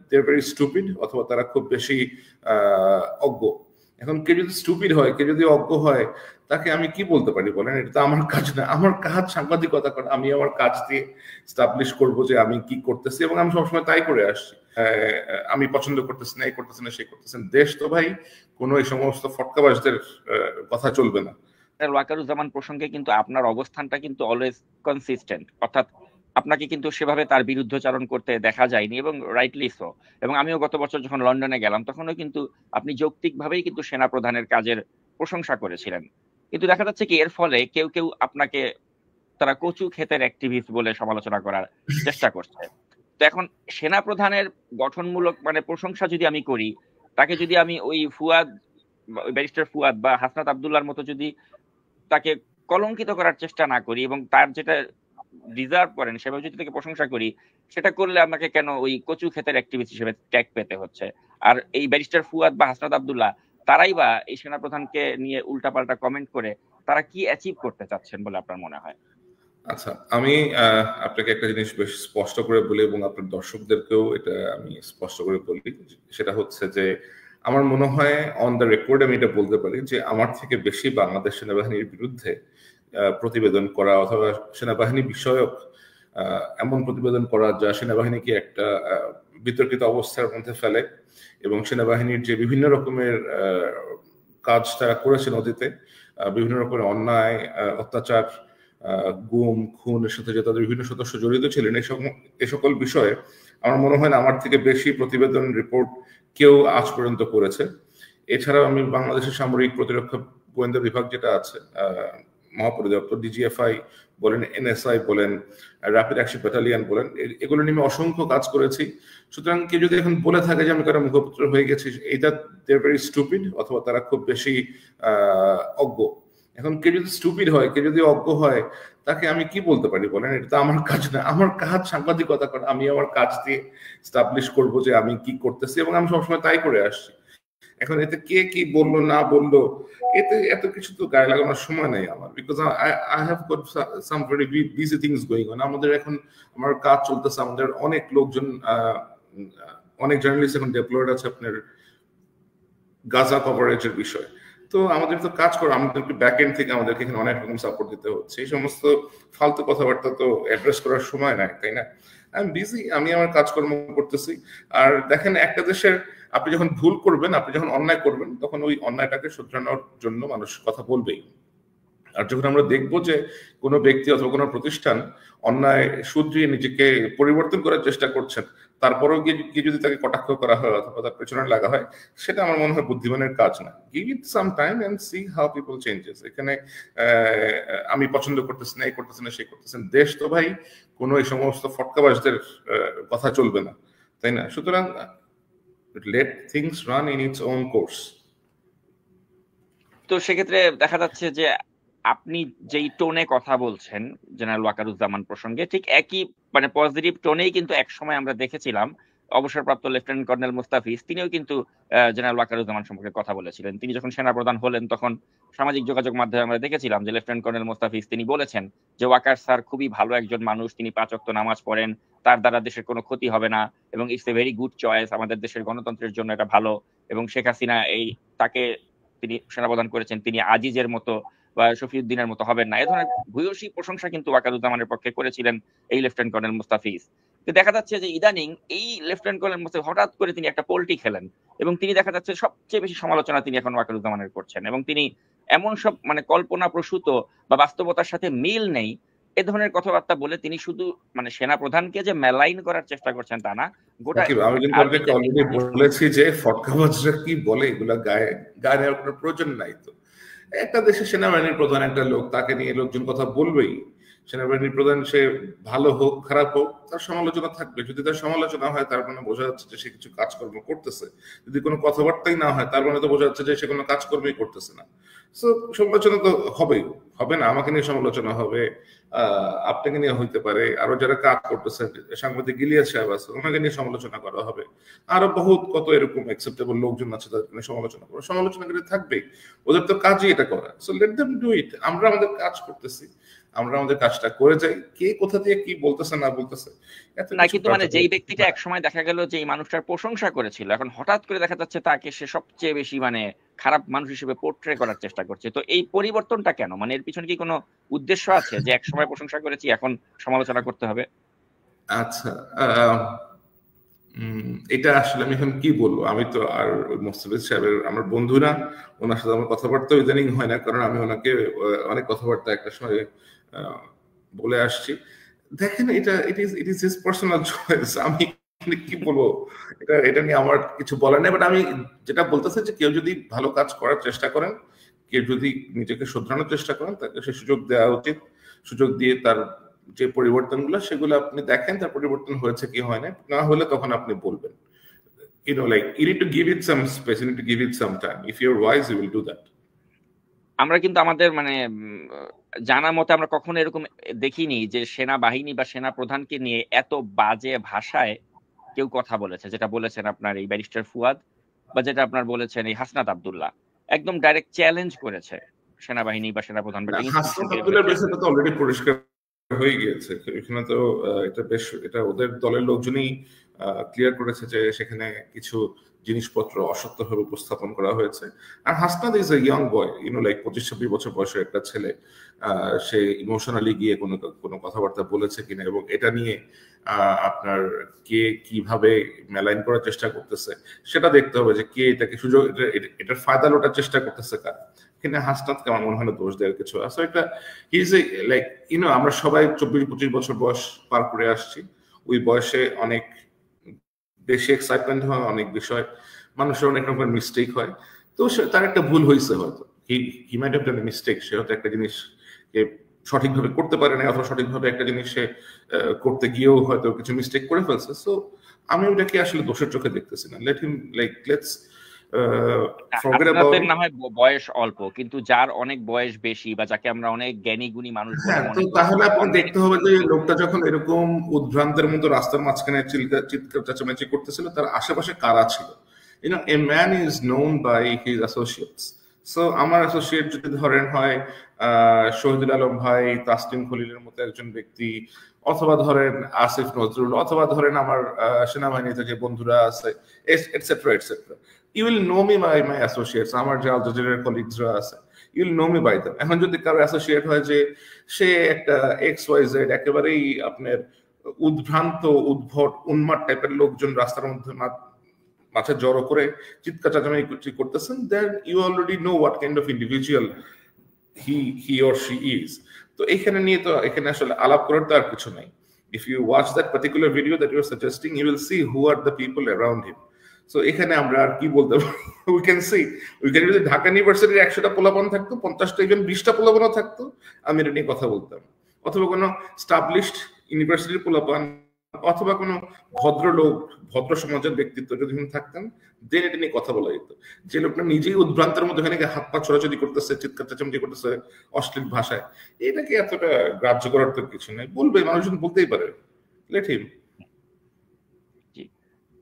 They are very stupid, অথবা তারা খুব বেশি অজ্ঞ। এখন কেউ যদি স্টুপিড হয়, কেউ যদি অজ্ঞ হয়, তাকে আমি কি বলতে পারি বলেন? এটা তো আমার কাজ না। আমার কাজ সাংবাদিকতা করা। আমি আমার কাজ দিয়ে স্টাবলিশ করবো যে আমি কি করতেছি, এবং আমি সবসময় তাই করে আসছি। আমি পছন্দ করতেছি না, এই করতেছি না, সেই করতেছেন। দেশ তো ভাই কোনো এই সমস্ত ফটকাবাজদের কথা চলবে না। ওয়াকারুজ্জামান প্রসঙ্গে কিন্তু আপনার অবস্থানটা কিন্তু অলওয়েজ কনসিস্টেন্ট, অর্থাৎ আপনাকে কিন্তু সেভাবে তার বিরুদ্ধচারণ করতে দেখা যায়নি, এবং রাইটলি সো। এবং আমিও গত বছর যখন লন্ডনে গেলাম তখনও কিন্তু আপনি যৌক্তিকভাবেই কিন্তু সেনাপ্রধানের কাজের প্রশংসা করেছিলেন। কিন্তু দেখা যাচ্ছে কি এর ফলে কেউ কেউ আপনাকে তারা কচু ক্ষেতের অ্যাক্টিভিস্ট বলে সমালোচনা করার চেষ্টা করছে। তো এখন সেনাপ্রধানের গঠনমূলক মানে প্রশংসা যদি আমি করি, তাকে যদি আমি ওই ফুয়াদ, ব্যারিস্টার ফুয়াদ বা হাসনাত আব্দুল্লাহর মতো যদি তাকে কলঙ্কিত করার চেষ্টা না করি এবং তার যেটা ডিজার্ভ করেন সেভাবে যদি তাকে প্রশংসা করি, সেটা করলে আমাকে কেন ওই কচু ক্ষেতের অ্যাক্টিভিস্ট হিসেবে ট্যাগ পেতে হচ্ছে? আর এই ব্যারিস্টার ফুয়াদ বা হাসনাত আব্দুল্লাহ তারাই বা এই সেনাপ্রধানকে নিয়ে উল্টাপাল্টা কমেন্ট করে তারা কি অ্যাচিভ করতে চাচ্ছেন বলে আপনার মনে হয়? আচ্ছা, আমি আপনাকে একটা জিনিস বেশ স্পষ্ট করে বলি, এবং আপনার দর্শকদেরকেও এটা আমি স্পষ্ট করে বলি। সেটা হচ্ছে যে আমার মনে হয় অন দ্য রেকর্ড আমি এটা বলতে পারি যে আমার থেকে বেশি বাংলাদেশ সেনাবাহিনীর বিরুদ্ধে প্রতিবেদন করা, অথবা সেনাবাহিনী বিষয়ক এমন প্রতিবেদন করা যা সেনাবাহিনীকে একটা বিতর্কিত অবস্থার মধ্যে ফেলে, এবং সেনাবাহিনীর যে বিভিন্ন রকমের কাজ তারা করেছে নদীতে, বিভিন্ন রকমের অন্যায়, অত্যাচার, গুম খুনের সাথে যে তাদের বিভিন্ন সদস্য জড়িত ছিলেন, এ সকল বিষয়ে আমার মনে হয় না আমার থেকে বেশি প্রতিবেদন রিপোর্ট কেউ আজ পর্যন্ত করেছে। এছাড়াও আমি বাংলাদেশের সামরিক প্রতিরক্ষা গোয়েন্দা বিভাগ যেটা আছে, মহাপরিদপ্তর, ডিজিএফআই বলেন, এনএসআই বলেন, র্যাপিড অ্যাকশন ব্যাটালিয়ন বলেন, এগুলো নিয়ে অসংখ্য কাজ করেছি। সুতরাং কেউ যদি এখন বলে থাকে যে আমি কারো মুখপত্র হয়ে গেছি, এইটা দে আর ভেরি স্টুপিড, অথবা তারা খুব বেশি অজ্ঞ। এখন কেউ যদি স্টুপিড হয়, কেউ যদি অজ্ঞ হয়, তাকে আমি কি বলতে পারি বলেন? এটা তো আমার কাজ না। আমার কাজ সাংবাদিকতা করা। আমি আমার কাজ দিয়ে স্টাবলিশ করবো যে আমি কি করতেছি, এবং আমি সবসময় তাই করে আসছি। এখন এতে কে কি বললো না বললো, এতে এত কিছু তো গায়ে লাগানোর সময় নেই আমার, because I have got some very busy things going on. আমাদের এখন আমার কাজ চলতেছে, আমাদের অনেক লোকজন, অনেক জার্নালিস্ট এখন ডেপ্লয়েড আছে আপনার গাজা কভারেজের বিষয়। তো আমাদের তো কাজ করা, আমাদেরকে ব্যাক এন্ড থেকে আমাদেরকে এখানে অনেক রকম সাপোর্ট দিতে হচ্ছে। এই সমস্ত ফালতু কথাবার্তা তো অ্যাড্রেস করার সময় নাই, তাই না? আমি বিজি, আমি আমার কাজকর্ম করতেছি। আর দেখেন, একটা দেশের আপনি যখন ভুল করবেন, আপনি যখন অন্যায় করবেন, তখন ওই অন্যায়টাকে শুধরানোর জন্য মানুষ কথা বলবেই। আর যখন আমরা দেখব যে কোনো ব্যক্তি অথবা কোনো প্রতিষ্ঠান অন্যায় শুধরিয়ে নিজেকে পরিবর্তন করার চেষ্টা করছেন, তারপরেও গিয়ে যদি তাকে কটাক্ষ করা হয় অথবা তার পেছনে লাগা হয়, সেটা আমার মনে হয় বুদ্ধিমানের কাজ না। Give it some time and see how people changes. এখানে আমি পছন্দ করতেছি না, এই করতেছি না, সেই করতেছেন। দেশ তো ভাই কোনো এই সমস্ত ফটকাবাজদের কথা চলবে না, তাই না? সুতরাং let things run in its own course. তো সেক্ষেত্রে দেখা যাচ্ছে যে আপনি যেই টোনে কথা বলছেন জেনারেল ওয়াকারুজ্জামান প্রসঙ্গে, ঠিক একই মানে পজিটিভ টোনেই কিন্তু একসময় আমরা দেখেছিলাম অবসরপ্রাপ্ত লেফটেন্যান্ট কর্নেল মুস্তাফিজ, তিনিও কিন্তু জেনারেল ওয়াকারুজ্জামান সম্পর্কে কথা বলেছিলেন। তিনি যখন সেনাপ্রধান হলেন তখন সামাজিক যোগাযোগ মাধ্যমে আমরা দেখেছিলাম যে লেফটেন্যান্ট কর্নেল মুস্তাফিজ তিনি বলেছেন যে ওয়াকার স্যার খুবই ভালো একজন মানুষ, তিনি 5 ওয়াক্ত নামাজ পড়েন, তার দ্বারা দেশের কোনো ক্ষতি হবে না, এবং it's a very good choice, আমাদের দেশের গণতন্ত্রের জন্য এটা ভালো। এবং শেখ হাসিনা এই তাকে তিনি সেনাপ্রধান করেছেন, তিনি আজিজের মতো বা শফিউদ্দিনের মতো হবেন না, এ ধরনের ভূয়সী প্রশংসা কিন্তু ওয়াকারুজ্জামানের পক্ষে করেছিলেন এই লেফটেন্যান্ট কর্নেল মুস্তাফিজ। তো দেখা যাচ্ছে যে ইদানিং এই লেফটেন্যান্ট কর্নেল মুস্তাফিজ হঠাৎ করে তিনি একটা পোল্টি খেলেন, এবং তিনি দেখা যাচ্ছে সবচেয়ে বেশি সমালোচনা তিনি এখন ওয়াকারুজ্জামানের করছেন, এবং তিনি এমন সব মানে কল্পনা প্রসূত বা বাস্তবতার সাথে মিল নেই এ ধরনের কথাবার্তা বলে তিনি শুধু মানে সেনাপ্রধানকে যে মেলাইন করার চেষ্টা করছেন তা না, গোটা আমি কিন্তু আপনাকে অলরেডি বলেছি যে ফটকাবাজরা কি বলে এগুলা গায়ে গায়ে নেওয়ার কোনো প্রয়োজন নাই। তো একটা দেশের সেনাবাহিনীর প্রধান একটা লোক, তাকে নিয়ে লোকজন কথা বলবেই। সেনাবাহিনীর প্রধান সে ভালো হোক খারাপ হোক, তার সমালোচনা থাকবে। যদি তার সমালোচনা হয়, তার মানে বোঝা যাচ্ছে যে সে কিছু কাজকর্ম করতেছে। যদি কোনো কথাবার্তাই না হয়, তার মানে তো বোঝা যাচ্ছে যে সে কোনো কাজকর্মই করতেছে না। সো সমালোচনা তো হবেই, হবে না? আমাকে নিয়ে সমালোচনা হবে, আপনাকে নিয়ে হইতে পারে, আরো যারা কাজ করতেছে, সাংবাদিক ইলিয়াস সাহেব আছে, ওনাকে নিয়ে সমালোচনা করা হবে, আরো বহুত কত এরকম অ্যাকসেপ্টেবল লোকজন আছে তাদের নিয়ে সমালোচনা করা, সমালোচনা করে থাকবেই। ওদের তো কাজই এটা করা। So let them do it. আমরা আমাদের কাজ করতেছি, আমরা আমাদের কাজটা করে যাই, কে কোথা দিয়ে কি বলতেছে না বলতেছে না, কিন্তু মানে যেই ব্যক্তিটা এক সময় দেখা গেল যে এই মানুষটার প্রশংসা করেছিল, এখন হঠাৎ করে দেখা যাচ্ছে তাকে সে সবচেয়ে বেশি মানে খারাপ মানুষ হিসেবে পোর্ট্রে করার চেষ্টা করছে। তো এই পরিবর্তনটা কেন? মানে এর পিছনে কি কোনো উদ্দেশ্য আছে যে এক সময় প্রশংসা করেছি এখন সমালোচনা করতে হবে? আচ্ছা, এটা আসলে আমি এখন কি বলবো, আমি তো আর মোস্তাফিজ সাহেবের আমার বন্ধু না, ওনার সাথে আমার কথাবার্তা ইদানিং হয় না, কারণ আমি ওনাকে অনেক কথাবার্তা একটা সময় বলে আসছি। দেখেন, it is his personal choice, আমি কি বলবো, এটা নিয়ে আমার কিছু বলার নেই। বাট আমি যেটা বলতেছি যে কেউ যদি ভালো কাজ করার চেষ্টা করেন, কেউ যদি নিজেকে শুধরানোর চেষ্টা করেন, তাকে সে সুযোগ দেওয়া উচিত। সুযোগ দিয়ে তার যে পরিবর্তনগুলো সেগুলো আপনি দেখেন, তার পরিবর্তন হয়েছে কি হয় না হলে তখন আপনি বলবেন। Like you need to give it some space, you need to give it some time. If you're wise, you will do that. আমরা কিন্তু আমাদের মানে জানা মতে আমরা কখনো এরকম দেখিনি যে সেনাবাহিনী বা সেনা প্রধানকে নিয়ে এত বাজে ভাষায় কেউ কথা বলেছে, যেটা বলেছেন আপনার এই ব্যারিস্টার ফুয়াদ, বা যেটা আপনার বলেছেন এই হাসনাত আব্দুল্লাহ, একদম ডাইরেক্ট চ্যালেঞ্জ করেছে সেনাবাহিনী বা সেনাপ্রধান। হাসনাত আব্দুল্লাহর বিষয়টা তো অলরেডি পরিষ্কার হয়ে গিয়েছে, এখানে তো এটা ওদের দলের লোকজনই ক্লিয়ার করেছে যে সেখানে কিছু জিনিসপত্র অসত্যভাবে উপস্থাপন করা হয়েছে। আর Hasnat is a young boy, 25-26 বছর বয়সের একটা ছেলে, সে ইমোশনালি গিয়ে কোনো কথাবার্তা বলেছে কিনা এবং এটা নিয়ে আপনার কে কিভাবে মেলাইন করার চেষ্টা করতেছে সেটা দেখতে হবে, যে কে এটাকে সুযোগ, এটার ফায়দা লোটার চেষ্টা করতেছে কার। এখানে হাসনাতকে আমার মনে হয় না দোষ দেওয়ার কিছু আছে। এটা লাইক আমরা সবাই 24-25 বছর বয়স পার করে আসছি, ওই বয়সে অনেক বেশি এক্সাইটমেন্ট হয়, অনেক বিষয় মানুষের অনেক রকমের মিস্টেক হয়। তো তার একটা ভুল হয়েছে, হয়তো হি মাইট হ্যাভ ডান মিস্টেক, সে হয়তো একটা জিনিসকে সঠিকভাবে করতে পারে না, অথবা সঠিকভাবে একটা জিনিস সে করতে গিয়েও হয়তো কিছু মিস্টেক করে ফেলছে। সো আমি ওটাকে আসলে দোষের চোখে দেখতেছি না। লেটস আপনাদের না হয় বয়স অল্প, কিন্তু যার অনেক বয়স বেশি বা যাকে আমরা অনেক জ্ঞানী গুণী মানুষ বলে মনে করি, তাহলে আপনাকে দেখতে হবে যে লোকটা যখন এরকম উদ্ভ্রান্তের মতো রাস্তার মাঝখানে চিৎকার চেঁচামেচি করতেছিল, তার আশেপাশে কারা ছিল। A man is known by his associates. So আমার অ্যাসোসিয়েট যদি ধরেন হয় শহীদুল আলম ভাই, তাসলিম খলিলের মতো একজন ব্যক্তি, অথবা ধরেন আসিফ নজরুল, অথবা ধরেন আমার সেনাবাহিনীতে যে বন্ধুরা আছে, etcetera etcetera, you will know me by my associates. আমার যে আল জাজিরার কলিগসরা আছে, you will know me by them. এখন যদি কারো অ্যাসোসিয়েট হয় যে সে একটা XYZ একেবারেই আপনার উদ্ভ্রান্ত, উদ্ভট, উন্মাদ টাইপের লোকজন রাস্তার মধ্যে মাঝে জড়ো করে চিৎকার চেঁচামেচি করতেছেন, then you already know what kind of individual he or she is. তো এখানে আসলে আলাপ করার তো আর কিছু নাই। If you watch that particular video that you're suggesting, you will see who are the people around him. So এখানে আমরা আর কি বলতে পারি? We can যদি ঢাকা ইউনিভার্সিটির 100টা পোলাপান থাকতো, 50টা ইভেন 20টা পোলাপানও থাকতো, আমি এটা নিয়ে কথা বলতাম। অথবা কোনো স্টাবলিশড ইউনিভার্সিটির পোলাপান, অথবা কোনো ভদ্রলোক, ভদ্র সমাজের ব্যক্তিত্ব যদি থাকতেন, দেন এটা নিয়ে কথা বলা যেত। যে লোকটা নিজেই উদ্ভ্রান্তের মধ্যে এখানে হাত পা ছোড়াছড়ি করতেছে, চিৎকার চেঁচামেচি করতেছে অশ্লীল ভাষায়, এটাকে এতটা গ্রাহ্য করার তো কিছু নেই। বলবে, মানুষজন বলতেই পারে, লেট হিম।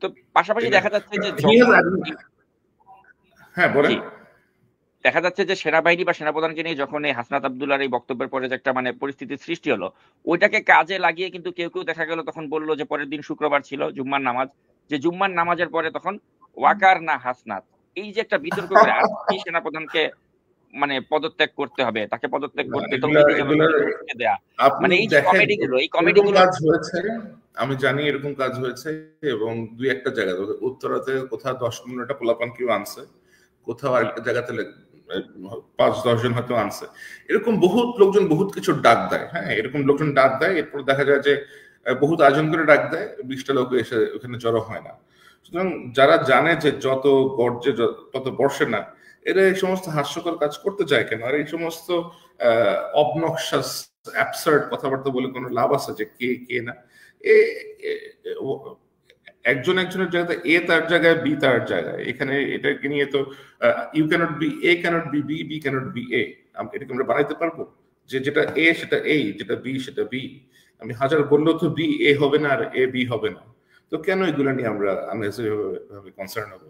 তো পাশাপাশি দেখা যাচ্ছে যে হ্যাঁ বলেন, দেখা যাচ্ছে যে সেনাবাহিনী বা সেনাপ্রধানকে নিয়ে যখন এই হাসনাত আব্দুল্লাহর এই বক্তব্যের পরে যে একটা মানে পরিস্থিতির সৃষ্টি হলো, ওইটাকে কাজে লাগিয়ে কিন্তু কেউ কেউ দেখা গেল তখন বললো যে পরের দিন শুক্রবার ছিল জুম্মার নামাজ, যে জুম্মার নামাজের পরে তখন ওয়াকার না হাসনাত, এই যে একটা বিতর্ক করে আজকে সেনাপ্রধানকে মানে পদত্যাগ করতে হবে, তাকে পদত্যাগ করতে দেয়া, মানে এই কমেডিগুলো কাজ হয়েছে, আমি জানি এরকম কাজ হয়েছে। এবং দুই একটা জায়গাতে, উত্তরাতে কোথাও 10-15টা পোলাপান কেউ আনছে, কোথাও আরেকটা জায়গাতে 5-10 জন হয়তো আনছে। এরকম বহুত লোকজন বহুত কিছু ডাক দেয়। হ্যাঁ, এরকম লোকজন ডাক দেয়, এরপর দেখা যায় যে বহুত আয়োজন করে ডাক দেয়, 20টা লোক এসে ওখানে জড়ো হয় না। সুতরাং যারা জানে যে যত গর্জে তত বর্ষে না, এরা এই সমস্ত হাস্যকর কাজ করতে চায় কেন? আর এই সমস্ত অবনক্সাস অ্যাবসার্ড কথাবার্তা বলে কোনো লাভ আছে যে কে না? একজনের জায়গায় এ তার জায়গায়, বি তার জায়গায়, এখানে এটাকে নিয়ে তো you can't be a, can't be be, be can't be a. এটাকে আমরা বানাইতে পারবো যে যেটা এ সেটা এ, যেটা বি সেটা বি? আমি হাজার বললেও তো বি এ হবে না আর এ বি হবে না। তো কেন এগুলো নিয়ে আমরা কনসার্ন হবো?